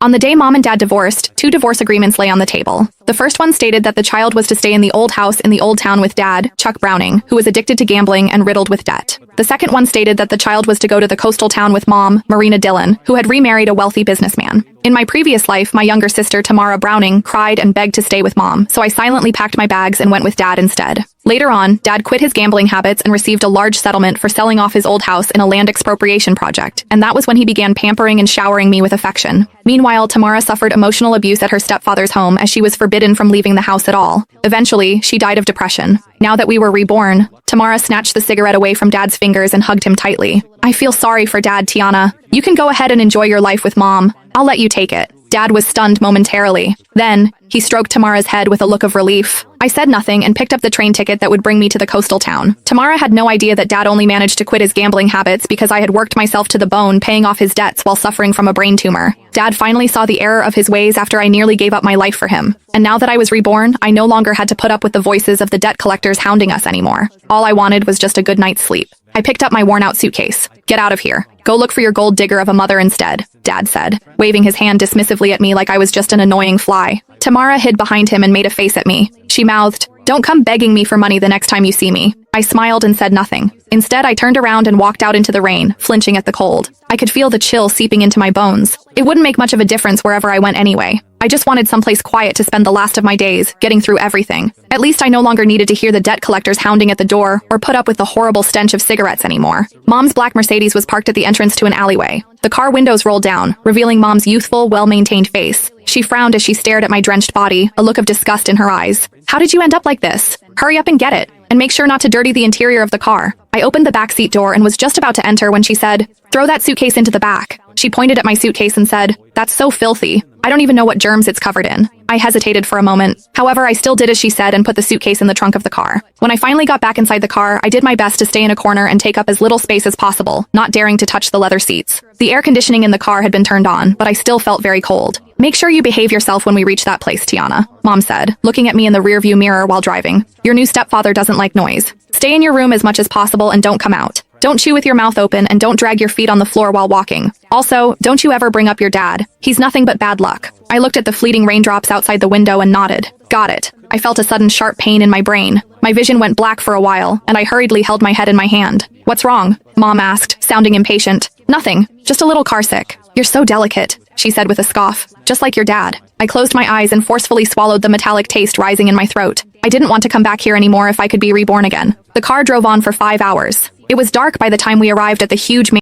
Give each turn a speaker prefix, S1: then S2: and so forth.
S1: On the day Mom and Dad divorced, two divorce agreements lay on the table. The first one stated that the child was to stay in the old house in the old town with Dad, Chuck Browning, who was addicted to gambling and riddled with debt. The second one stated that the child was to go to the coastal town with Mom, Marina Dillon, who had remarried a wealthy businessman. In my previous life, my younger sister, Tamara Browning, cried and begged to stay with Mom, so I silently packed my bags and went with Dad instead. Later on, Dad quit his gambling habits and received a large settlement for selling off his old house in a land expropriation project, and that was when he began pampering and showering me with affection. Meanwhile, Tamara suffered emotional abuse at her stepfather's home as she was forbidden from leaving the house at all. Eventually, she died of depression. Now that we were reborn, Tamara snatched the cigarette away from Dad's fingers and hugged him tightly. I feel sorry for Dad, Tiana. You can go ahead and enjoy your life with Mom. I'll let you take it. Dad was stunned momentarily. Then, he stroked Tamara's head with a look of relief. I said nothing and picked up the train ticket that would bring me to the coastal town. Tamara had no idea that Dad only managed to quit his gambling habits because I had worked myself to the bone paying off his debts while suffering from a brain tumor. Dad finally saw the error of his ways after I nearly gave up my life for him. And now that I was reborn, I no longer had to put up with the voices of the debt collectors hounding us anymore. All I wanted was just a good night's sleep. I picked up my worn-out suitcase. Get out of here. Go look for your gold digger of a mother instead, Dad said, waving his hand dismissively at me like I was just an annoying fly. Tamara hid behind him and made a face at me. She mouthed, "Don't come begging me for money the next time you see me." I smiled and said nothing. Instead, I turned around and walked out into the rain, flinching at the cold. I could feel the chill seeping into my bones. It wouldn't make much of a difference wherever I went anyway. I just wanted someplace quiet to spend the last of my days, getting through everything. At least I no longer needed to hear the debt collectors hounding at the door or put up with the horrible stench of cigarettes anymore. Mom's black Mercedes was parked at the entrance to an alleyway. The car windows rolled down, revealing Mom's youthful, well-maintained face. She frowned as she stared at my drenched body, a look of disgust in her eyes. "How did you end up like this? Hurry up and get it. And make sure not to dirty the interior of the car." I opened the backseat door and was just about to enter when she said, "Throw that suitcase into the back." She pointed at my suitcase and said, "That's so filthy. I don't even know what germs it's covered in." I hesitated for a moment. However, I still did as she said and put the suitcase in the trunk of the car. When I finally got back inside the car, I did my best to stay in a corner and take up as little space as possible, not daring to touch the leather seats. The air conditioning in the car had been turned on, but I still felt very cold. "Make sure you behave yourself when we reach that place, Tiana," Mom said, looking at me in the rearview mirror while driving. "Your new stepfather doesn't like noise. Stay in your room as much as possible and don't come out. Don't chew with your mouth open and don't drag your feet on the floor while walking. Also, don't you ever bring up your dad. He's nothing but bad luck." I looked at the fleeting raindrops outside the window and nodded. Got it. I felt a sudden sharp pain in my brain. My vision went black for a while, and I hurriedly held my head in my hand. "What's wrong?" Mom asked, sounding impatient. "Nothing. Just a little carsick." "You're so delicate," she said with a scoff. "Just like your dad." I closed my eyes and forcefully swallowed the metallic taste rising in my throat. I didn't want to come back here anymore if I could be reborn again. The car drove on for 5 hours. It was dark by the time we arrived at the huge